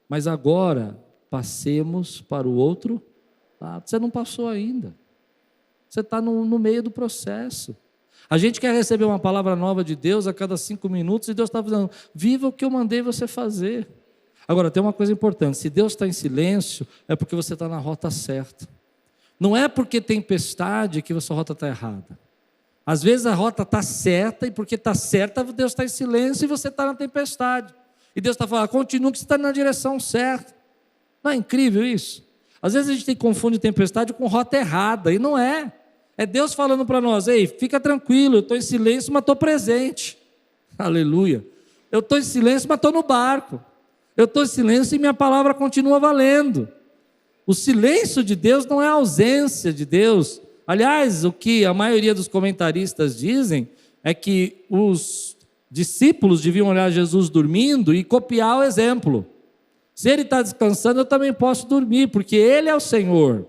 Mas agora, passemos para o outro lado. Você não passou ainda. Você está no meio do processo. A gente quer receber uma palavra nova de Deus a cada 5 minutos, e Deus está dizendo, viva o que eu mandei você fazer. Agora, tem uma coisa importante, se Deus está em silêncio, é porque você está na rota certa. Não é porque tem tempestade que a sua rota está errada. Às vezes a rota está certa, e porque está certa, Deus está em silêncio e você está na tempestade. E Deus está falando, continua que você está na direção certa. Não é incrível isso? Às vezes a gente confunde tempestade com rota errada, e não é. É Deus falando para nós, ei, fica tranquilo, eu estou em silêncio, mas estou presente. Aleluia. Eu estou em silêncio, mas estou no barco. Eu estou em silêncio e minha palavra continua valendo. O silêncio de Deus não é a ausência de Deus. Aliás, o que a maioria dos comentaristas dizem é que os discípulos deviam olhar Jesus dormindo e copiar o exemplo. Se Ele está descansando, eu também posso dormir, porque Ele é o Senhor.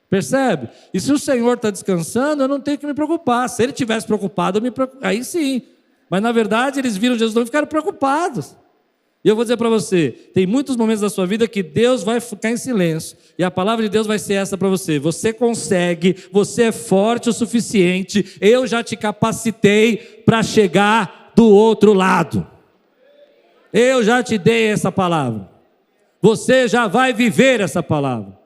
Percebe? E se o Senhor está descansando, eu não tenho que me preocupar. Se Ele estivesse preocupado, aí sim. Mas na verdade, eles viram Jesus e ficaram preocupados. E eu vou dizer para você, tem muitos momentos da sua vida que Deus vai ficar em silêncio, e a palavra de Deus vai ser essa para você: você consegue, você é forte o suficiente, eu já te capacitei para chegar do outro lado. Eu já te dei essa palavra, você já vai viver essa palavra.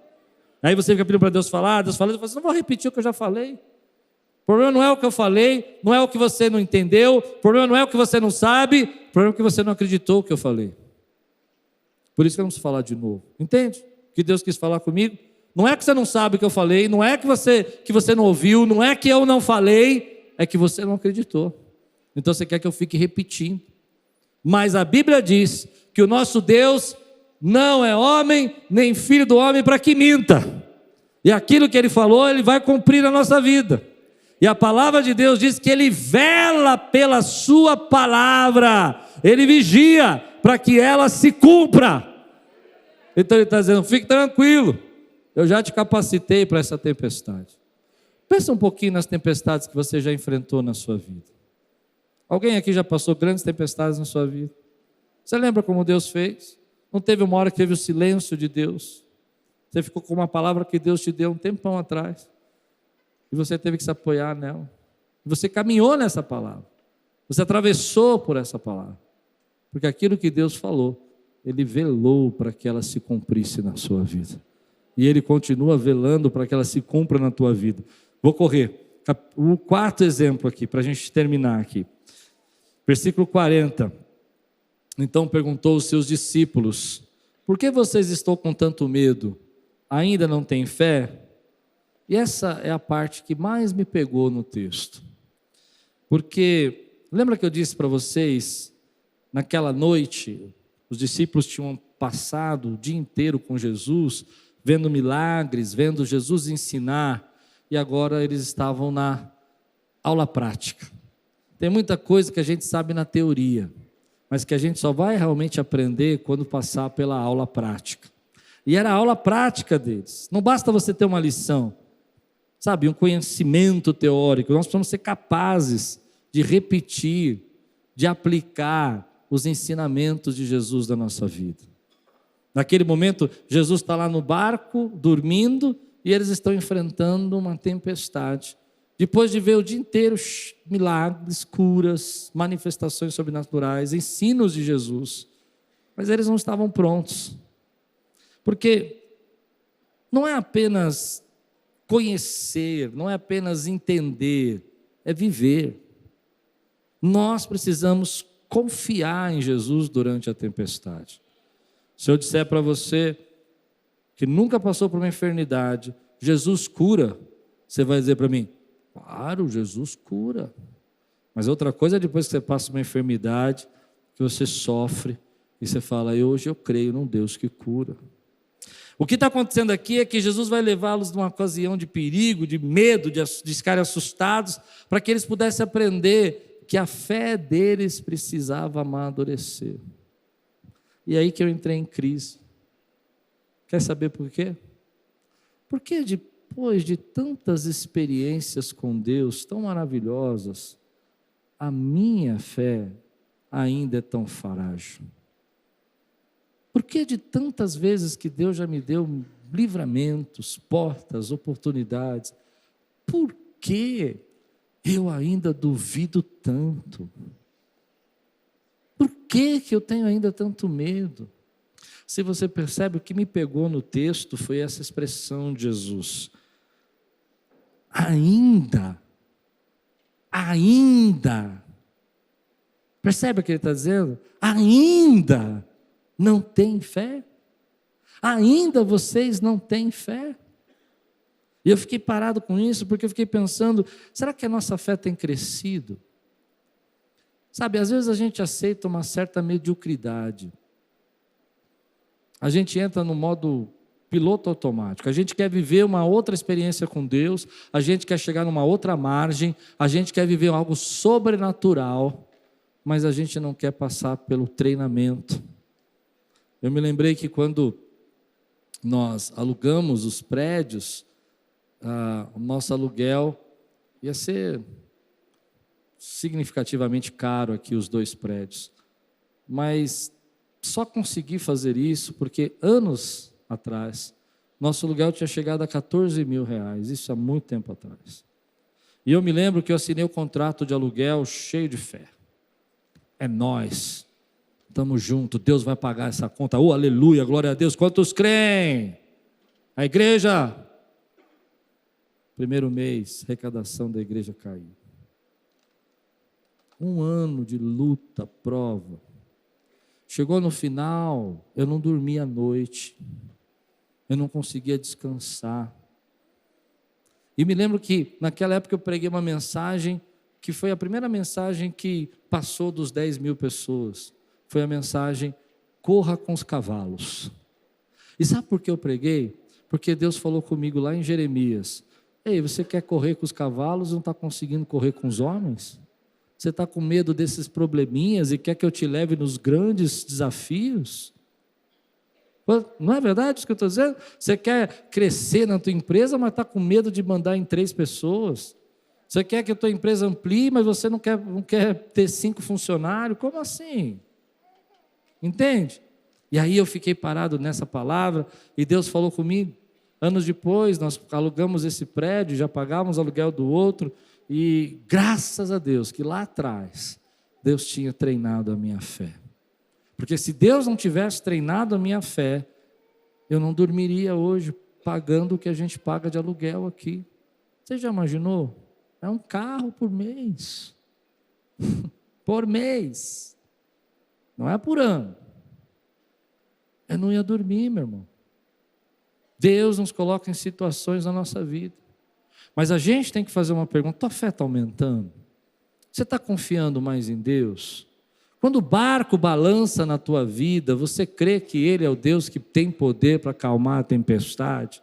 Aí você fica pedindo para Deus falar, Deus fala, eu falo assim, não vou repetir o que eu já falei. O problema não é o que eu falei, não é o que você não entendeu, o problema não é o que você não sabe, o problema é que você não acreditou o que eu falei. Por isso que eu não preciso falar de novo. Entende? O que Deus quis falar comigo? Não é que você não sabe o que eu falei, não é que você não ouviu, não é que eu não falei, é que você não acreditou. Então você quer que eu fique repetindo. Mas a Bíblia diz que o nosso Deus não é homem, nem filho do homem para que minta. E aquilo que Ele falou, Ele vai cumprir na nossa vida. E a palavra de Deus diz que Ele vela pela sua palavra, Ele vigia para que ela se cumpra. Então Ele está dizendo, fique tranquilo, eu já te capacitei para essa tempestade. Pensa um pouquinho nas tempestades que você já enfrentou na sua vida. Alguém aqui já passou grandes tempestades na sua vida? Você lembra como Deus fez? Não teve uma hora que teve o silêncio de Deus? Você ficou com uma palavra que Deus te deu um tempão atrás, e você teve que se apoiar nela. Você caminhou nessa palavra. Você atravessou por essa palavra. Porque aquilo que Deus falou, Ele velou para que ela se cumprisse na sua vida. E Ele continua velando para que ela se cumpra na tua vida. Vou correr. O quarto exemplo aqui, para a gente terminar aqui. Versículo 40. Então perguntou aos seus discípulos, por que vocês estão com tanto medo? Ainda não têm fé? E essa é a parte que mais me pegou no texto. Porque, lembra que eu disse para vocês, naquela noite, os discípulos tinham passado o dia inteiro com Jesus, vendo milagres, vendo Jesus ensinar, e agora eles estavam na aula prática. Tem muita coisa que a gente sabe na teoria, mas que a gente só vai realmente aprender quando passar pela aula prática. E era a aula prática deles. Não basta você ter uma lição, sabe, um conhecimento teórico. Nós precisamos ser capazes de repetir, de aplicar os ensinamentos de Jesus na nossa vida. Naquele momento, Jesus está lá no barco, dormindo, e eles estão enfrentando uma tempestade. Depois de ver o dia inteiro milagres, curas, manifestações sobrenaturais, ensinos de Jesus, mas eles não estavam prontos. Porque não é apenas conhecer, não é apenas entender, é viver. Nós precisamos confiar em Jesus durante a tempestade. Se eu disser para você que nunca passou por uma enfermidade, Jesus cura, você vai dizer para mim, claro, Jesus cura. Mas outra coisa é depois que você passa uma enfermidade, que você sofre, e você fala, hoje eu creio num Deus que cura. O que está acontecendo aqui é que Jesus vai levá-los numa ocasião de perigo, de medo, de ficarem assustados, para que eles pudessem aprender que a fé deles precisava amadurecer. E aí que eu entrei em crise. Quer saber por quê? Porque depois de tantas experiências com Deus, tão maravilhosas, a minha fé ainda é tão frágil. Por que de tantas vezes que Deus já me deu livramentos, portas, oportunidades, por que eu ainda duvido tanto? Por que eu tenho ainda tanto medo? Se você percebe, o que me pegou no texto foi essa expressão de Jesus. Ainda. Percebe o que ele está dizendo? Ainda não tem fé? Ainda vocês não têm fé? E eu fiquei parado com isso, porque eu fiquei pensando, será que a nossa fé tem crescido? Sabe, às vezes a gente aceita uma certa mediocridade. A gente entra no modo piloto automático. A gente quer viver uma outra experiência com Deus, a gente quer chegar numa outra margem, a gente quer viver algo sobrenatural, mas a gente não quer passar pelo treinamento. Eu me lembrei que quando nós alugamos os prédios, o nosso aluguel ia ser significativamente caro aqui, os 2 prédios. Mas só consegui fazer isso porque anos atrás, nosso aluguel tinha chegado a R$14.000, isso há muito tempo atrás. E eu me lembro que eu assinei o contrato de aluguel cheio de fé. É nós, estamos juntos, Deus vai pagar essa conta. Oh, aleluia, glória a Deus. Quantos creem? A igreja, primeiro mês, arrecadação da igreja caiu. 1 ano de luta, prova. Chegou no final, eu não dormia à noite, eu não conseguia descansar. E me lembro que naquela época eu preguei uma mensagem que foi a primeira mensagem que passou dos 10.000 pessoas. Foi a mensagem, corra com os cavalos. E sabe por que eu preguei? Porque Deus falou comigo lá em Jeremias, ei, você quer correr com os cavalos e não está conseguindo correr com os homens? Você está com medo desses probleminhas e quer que eu te leve nos grandes desafios? Não é verdade isso que eu estou dizendo? Você quer crescer na tua empresa, mas está com medo de mandar em 3 pessoas. Você quer que a tua empresa amplie, mas você não quer ter 5 funcionários. Como assim? Entende? E aí eu fiquei parado nessa palavra e Deus falou comigo. Anos depois, nós alugamos esse prédio, já pagávamos o aluguel do outro. E graças a Deus que lá atrás, Deus tinha treinado a minha fé. Porque se Deus não tivesse treinado a minha fé, eu não dormiria hoje pagando o que a gente paga de aluguel aqui. Você já imaginou? É um carro por mês. Por mês. Não é por ano. Eu não ia dormir, meu irmão. Deus nos coloca em situações na nossa vida. Mas a gente tem que fazer uma pergunta, tua fé está aumentando? Você está confiando mais em Deus? Quando o barco balança na tua vida, você crê que Ele é o Deus que tem poder para acalmar a tempestade?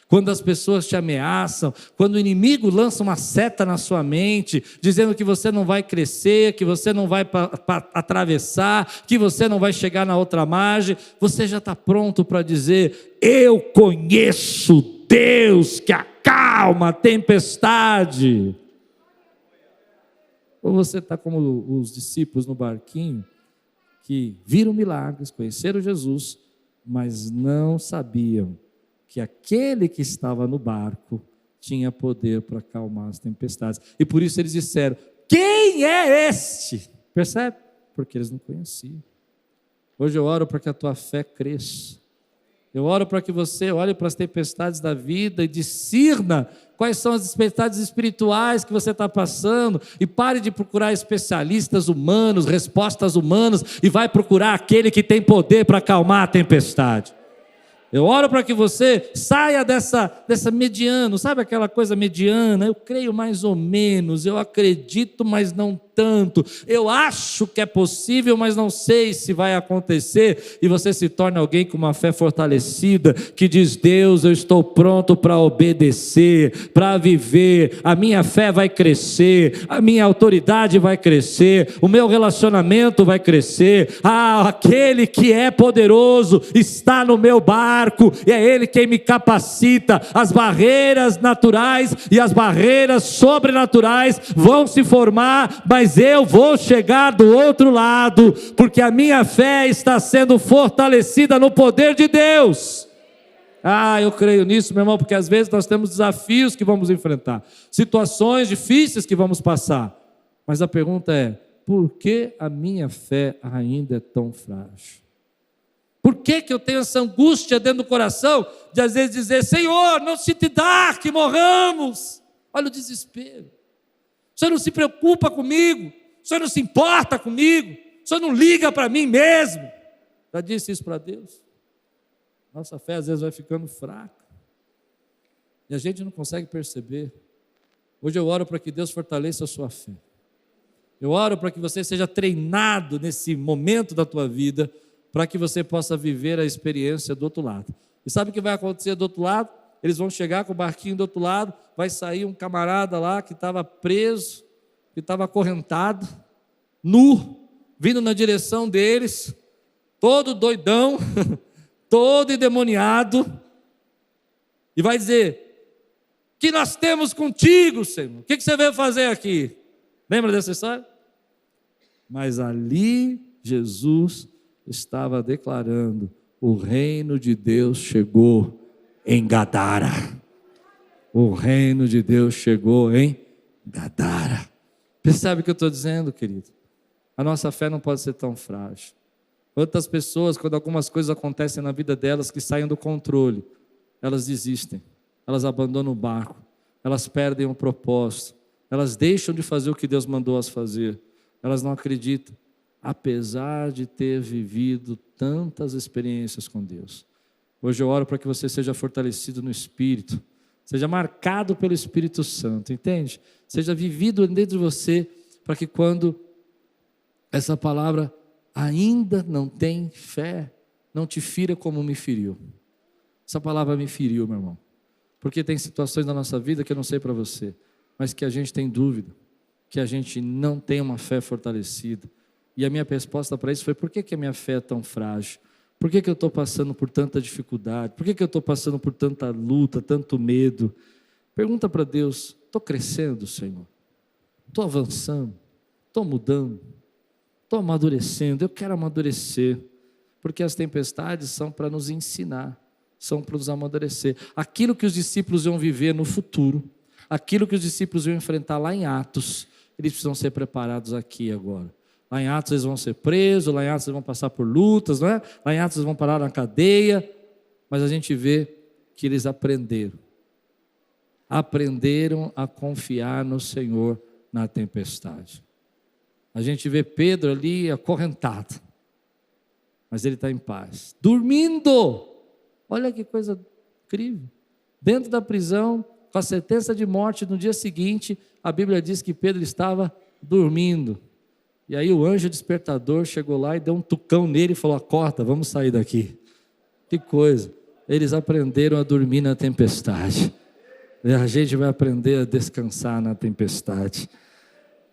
Quando as pessoas te ameaçam, quando o inimigo lança uma seta na sua mente, dizendo que você não vai crescer, que você não vai atravessar, que você não vai chegar na outra margem, você já está pronto para dizer, eu conheço Deus que acalma a tempestade. Ou você está como os discípulos no barquinho, que viram milagres, conheceram Jesus, mas não sabiam que aquele que estava no barco tinha poder para acalmar as tempestades. E por isso eles disseram, quem é este? Percebe? Porque eles não conheciam. Hoje eu oro para que a tua fé cresça. Eu oro para que você olhe para as tempestades da vida e discirna quais são as tempestades espirituais que você está passando e pare de procurar especialistas humanos, respostas humanas e vai procurar aquele que tem poder para acalmar a tempestade. Eu oro para que você saia dessa mediano, sabe aquela coisa mediana? Eu creio mais ou menos, eu acredito, mas não tanto. Eu acho que é possível, mas não sei se vai acontecer. E você se torna alguém com uma fé fortalecida, que diz, Deus, eu estou pronto para obedecer, para viver. A minha fé vai crescer, a minha autoridade vai crescer, o meu relacionamento vai crescer. Aquele que é poderoso está no meu barco, e é Ele quem me capacita. As barreiras naturais e as barreiras sobrenaturais vão se formar, mas eu vou chegar do outro lado, porque a minha fé está sendo fortalecida no poder de Deus. Eu creio nisso, meu irmão, porque às vezes nós temos desafios que vamos enfrentar, situações difíceis que vamos passar, mas a pergunta é, por que a minha fé ainda é tão frágil? Por que eu tenho essa angústia dentro do coração, de às vezes dizer, Senhor, não se te dá que morramos? Olha o desespero. O Senhor não se preocupa comigo, o Senhor não se importa comigo, o Senhor não liga para mim mesmo. Já disse isso para Deus? Nossa fé às vezes vai ficando fraca, e a gente não consegue perceber. Hoje eu oro para que Deus fortaleça a sua fé. Eu oro para que você seja treinado nesse momento da tua vida, para que você possa viver a experiência do outro lado. E sabe o que vai acontecer do outro lado? Eles vão chegar com o barquinho do outro lado, vai sair um camarada lá que estava preso, que estava acorrentado, nu, vindo na direção deles. todo doidão, todo endemoniado, e vai dizer: que nós temos contigo, Senhor? O que você veio fazer aqui? Lembra dessa história? Mas ali Jesus estava declarando: o reino de Deus chegou em Gadara. O reino de Deus chegou em Gadara. Percebe o que eu estou dizendo, querido? A nossa fé não pode ser tão frágil. Quantas pessoas, quando algumas coisas acontecem na vida delas que saem do controle, elas desistem, elas abandonam o barco, elas perdem o propósito, elas deixam de fazer o que Deus mandou as fazer, elas não acreditam, apesar de ter vivido tantas experiências com Deus. Hoje eu oro para que você seja fortalecido no Espírito, seja marcado pelo Espírito Santo, entende? Seja vivido dentro de você, para que quando essa palavra ainda não tem fé, não te fira como me feriu. Essa palavra me feriu, meu irmão, porque tem situações na nossa vida que eu não sei para você, mas que a gente tem dúvida, que a gente não tem uma fé fortalecida. E a minha resposta para isso foi: por que a minha fé é tão frágil? Por que eu estou passando por tanta dificuldade? Por que eu estou passando por tanta luta, tanto medo? Pergunta para Deus: estou crescendo, Senhor? Estou avançando? Estou mudando? Estou amadurecendo? Eu quero amadurecer, porque as tempestades são para nos ensinar, são para nos amadurecer. Aquilo que os discípulos iam viver no futuro, aquilo que os discípulos iam enfrentar lá em Atos, eles precisam ser preparados aqui agora. Lá em Atos eles vão ser presos, lá em Atos eles vão passar por lutas, não é? Lá em Atos eles vão parar na cadeia, mas a gente vê que eles aprenderam a confiar no Senhor na tempestade. A gente vê Pedro ali acorrentado, mas ele está em paz, dormindo. Olha que coisa incrível, dentro da prisão, com a sentença de morte. No dia seguinte, a Bíblia diz que Pedro estava dormindo, e aí o anjo despertador chegou lá e deu um tucão nele e falou: acorda, vamos sair daqui. Que coisa, eles aprenderam a dormir na tempestade, e a gente vai aprender a descansar na tempestade.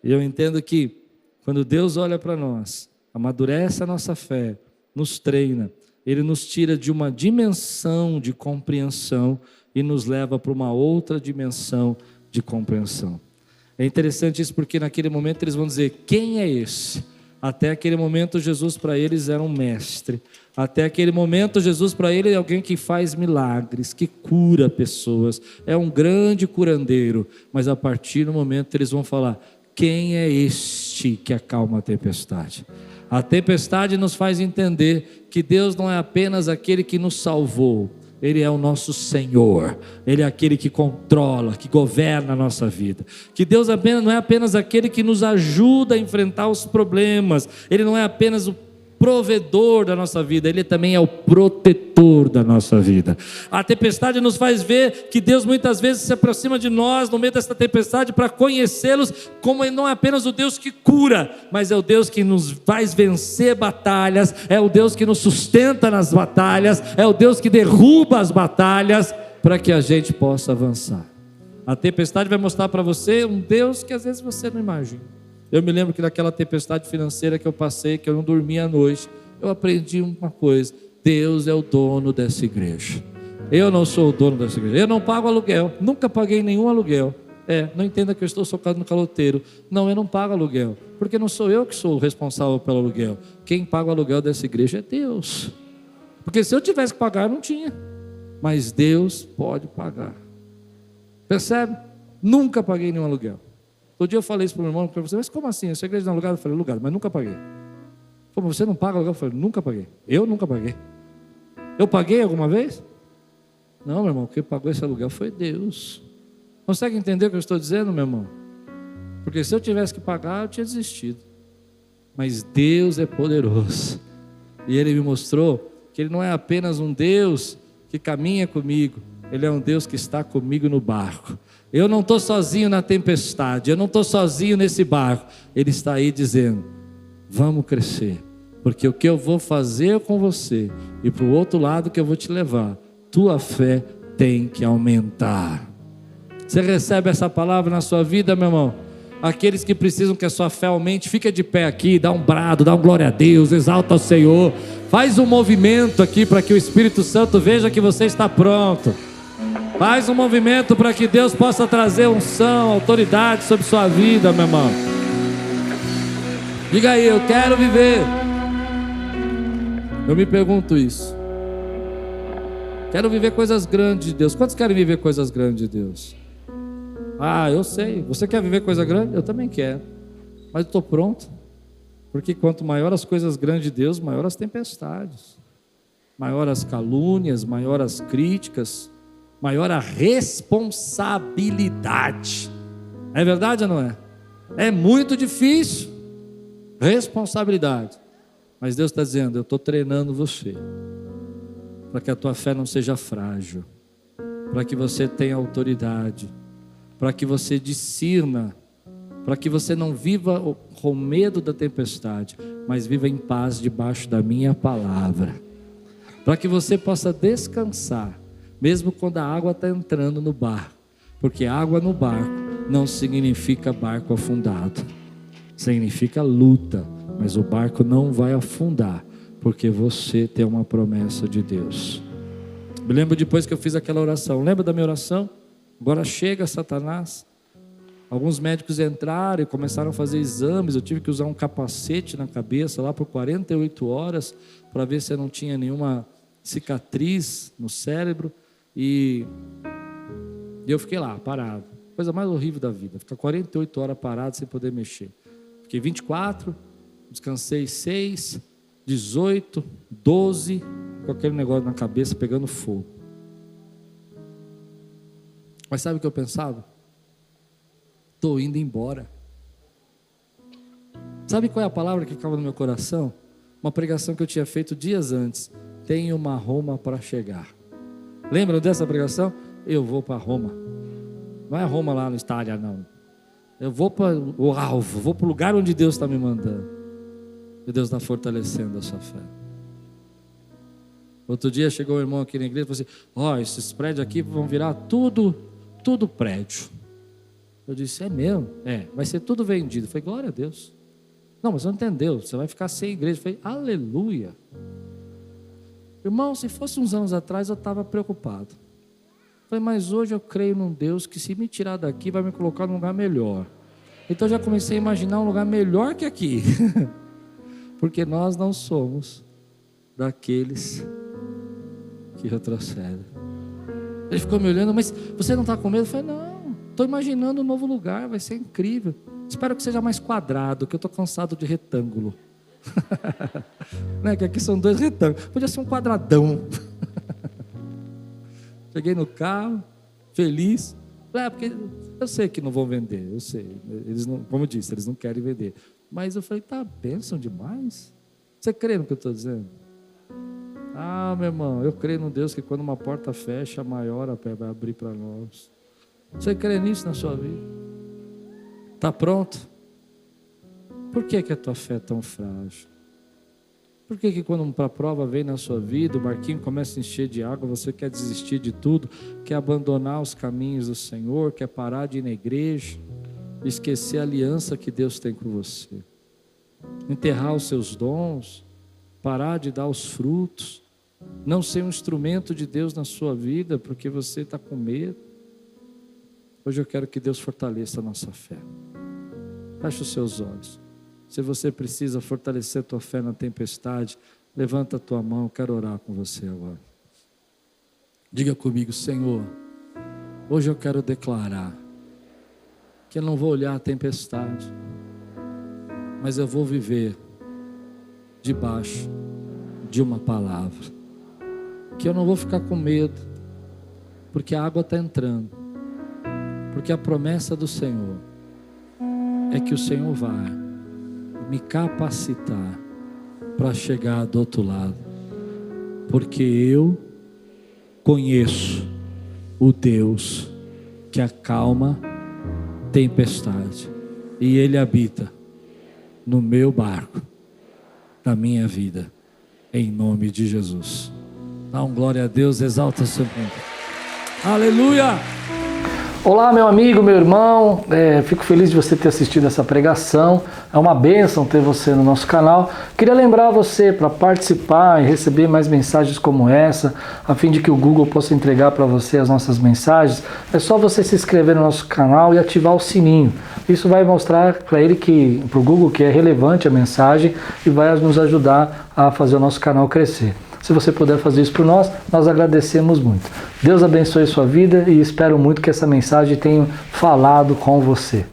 E eu entendo que quando Deus olha para nós, amadurece a nossa fé, nos treina, Ele nos tira de uma dimensão de compreensão e nos leva para uma outra dimensão de compreensão. É interessante isso, porque naquele momento eles vão dizer: quem é esse? Até aquele momento Jesus para eles era um mestre. Até aquele momento Jesus para eles é alguém que faz milagres, que cura pessoas, é um grande curandeiro. Mas a partir do momento eles vão falar: quem é este que acalma a tempestade? A tempestade nos faz entender que Deus não é apenas aquele que nos salvou, Ele é o nosso Senhor, Ele é aquele que controla, que governa a nossa vida. Que Deus não é apenas aquele que nos ajuda a enfrentar os problemas, Ele não é apenas o provedor da nossa vida, Ele também é o protetor da nossa vida. A tempestade nos faz ver que Deus muitas vezes se aproxima de nós no meio dessa tempestade para conhecê-los como Ele não é apenas o Deus que cura, mas é o Deus que nos faz vencer batalhas, é o Deus que nos sustenta nas batalhas, é o Deus que derruba as batalhas para que a gente possa avançar. A tempestade vai mostrar para você um Deus que às vezes você não imagina. Eu me lembro que naquela tempestade financeira que eu passei, que eu não dormia à noite, eu aprendi uma coisa: Deus é o dono dessa igreja. Eu não sou o dono dessa igreja. Eu não pago aluguel, nunca paguei nenhum aluguel. Não entenda que eu estou socado no caloteiro. Não, eu não pago aluguel, porque não sou eu que sou o responsável pelo aluguel. Quem paga o aluguel dessa igreja é Deus. Porque se eu tivesse que pagar, eu não tinha. Mas Deus pode pagar. Percebe? Nunca paguei nenhum aluguel. Outro dia eu falei isso para o meu irmão, para você: mas como assim? Essa igreja não é alugada? Eu falei: alugada, mas nunca paguei. Como você não paga aluguel? Eu falei: nunca paguei. Eu nunca paguei. Eu paguei alguma vez? Não, meu irmão, quem pagou esse aluguel foi Deus. Consegue entender o que eu estou dizendo, meu irmão? Porque se eu tivesse que pagar, eu tinha desistido. Mas Deus é poderoso. E Ele me mostrou que Ele não é apenas um Deus que caminha comigo, Ele é um Deus que está comigo no barco. Eu não estou sozinho na tempestade, eu não estou sozinho nesse barco. Ele está aí dizendo: vamos crescer, porque o que eu vou fazer com você e para o outro lado que eu vou te levar, tua fé tem que aumentar. Você recebe essa palavra na sua vida, meu irmão? Aqueles que precisam que a sua fé aumente, fica de pé aqui, dá um brado, dá um glória a Deus, exalta o Senhor. Faz um movimento aqui para que o Espírito Santo veja que você está pronto. Faz um movimento para que Deus possa trazer unção, autoridade sobre sua vida, meu irmão. Diga aí, eu quero viver. Eu me pergunto isso. Quero viver coisas grandes de Deus. Quantos querem viver coisas grandes de Deus? Ah, eu sei. Você quer viver coisa grande? Eu também quero. Mas eu estou pronto. Porque quanto maior as coisas grandes de Deus, maior as tempestades. Maior as calúnias, maior as críticas, maior a responsabilidade. É verdade ou não é? É muito difícil. Responsabilidade. Mas Deus está dizendo, eu estou treinando você, para que a tua fé não seja frágil, para que você tenha autoridade, para que você discirna, para que você não viva com medo da tempestade, mas viva em paz debaixo da minha palavra, para que você possa descansar, mesmo quando a água está entrando no barco, porque água no barco não significa barco afundado, significa luta, mas o barco não vai afundar, porque você tem uma promessa de Deus. Me lembro depois que eu fiz aquela oração, lembra da minha oração? Agora chega Satanás. Alguns médicos entraram e começaram a fazer exames, eu tive que usar um capacete na cabeça lá por 48 horas, para ver se eu não tinha nenhuma cicatriz no cérebro, e eu fiquei lá, parado, coisa mais horrível da vida, ficar 48 horas parado sem poder mexer. Fiquei 24, descansei 6, 18, 12, com aquele negócio na cabeça pegando fogo. Mas sabe o que eu pensava? Estou indo embora. Sabe qual é a palavra que ficava no meu coração? Uma pregação que eu tinha feito dias antes. Tenho uma Roma para chegar. Lembram dessa pregação? Eu vou para Roma. Não é Roma lá no Itália, não. Eu vou para o alvo, vou para o lugar onde Deus está me mandando. E Deus está fortalecendo a sua fé. Outro dia chegou um irmão aqui na igreja e falou assim, esses prédios aqui vão virar tudo prédio. Eu disse, é mesmo? Vai ser tudo vendido. Eu falei, glória a Deus. Não, mas você não entendeu, você vai ficar sem igreja. Eu falei, aleluia. Irmão, se fosse uns anos atrás eu estava preocupado. Eu falei, mas hoje eu creio num Deus que se me tirar daqui vai me colocar num lugar melhor. Então eu já comecei a imaginar um lugar melhor que aqui. Porque nós não somos daqueles que retrocedem. Ele ficou me olhando, mas você não está com medo? Eu falei, não, estou imaginando um novo lugar, vai ser incrível. Espero que seja mais quadrado, que eu estou cansado de retângulo. Né? Que aqui são 2 retângulos, podia ser um quadradão. Cheguei no carro, feliz. Porque eu sei que não vão vender, eu sei. Eles não, como eu disse, eles não querem vender. Mas eu falei, tá bênção demais. Você crê no que eu estou dizendo? Ah, meu irmão, eu creio num Deus que quando uma porta fecha, a maior vai abrir para nós. Você crê nisso na sua vida? Está pronto? Por que a tua fé é tão frágil? Por que quando uma prova vem na sua vida, o barquinho começa a encher de água, você quer desistir de tudo, quer abandonar os caminhos do Senhor, quer parar de ir na igreja, esquecer a aliança que Deus tem com você, enterrar os seus dons, parar de dar os frutos, não ser um instrumento de Deus na sua vida, porque você está com medo? Hoje eu quero que Deus fortaleça a nossa fé. Feche os seus olhos. Se você precisa fortalecer a tua fé na tempestade, levanta a tua mão, eu quero orar com você agora. Diga comigo, Senhor, hoje eu quero declarar que eu não vou olhar a tempestade, mas eu vou viver debaixo de uma palavra, que eu não vou ficar com medo, porque a água está entrando, porque a promessa do Senhor é que o Senhor vai me capacitar para chegar do outro lado, porque eu conheço o Deus que acalma tempestade, e Ele habita no meu barco, na minha vida, em nome de Jesus. Dá um glória a Deus, exalta o seu nome. Aleluia! Olá, meu amigo, meu irmão, fico feliz de você ter assistido essa pregação, é uma bênção ter você no nosso canal. Queria lembrar você para participar e receber mais mensagens como essa, a fim de que o Google possa entregar para você as nossas mensagens, é só você se inscrever no nosso canal e ativar o sininho. Isso vai mostrar para o Google que é relevante a mensagem e vai nos ajudar a fazer o nosso canal crescer. Se você puder fazer isso por nós, nós agradecemos muito. Deus abençoe sua vida e espero muito que essa mensagem tenha falado com você.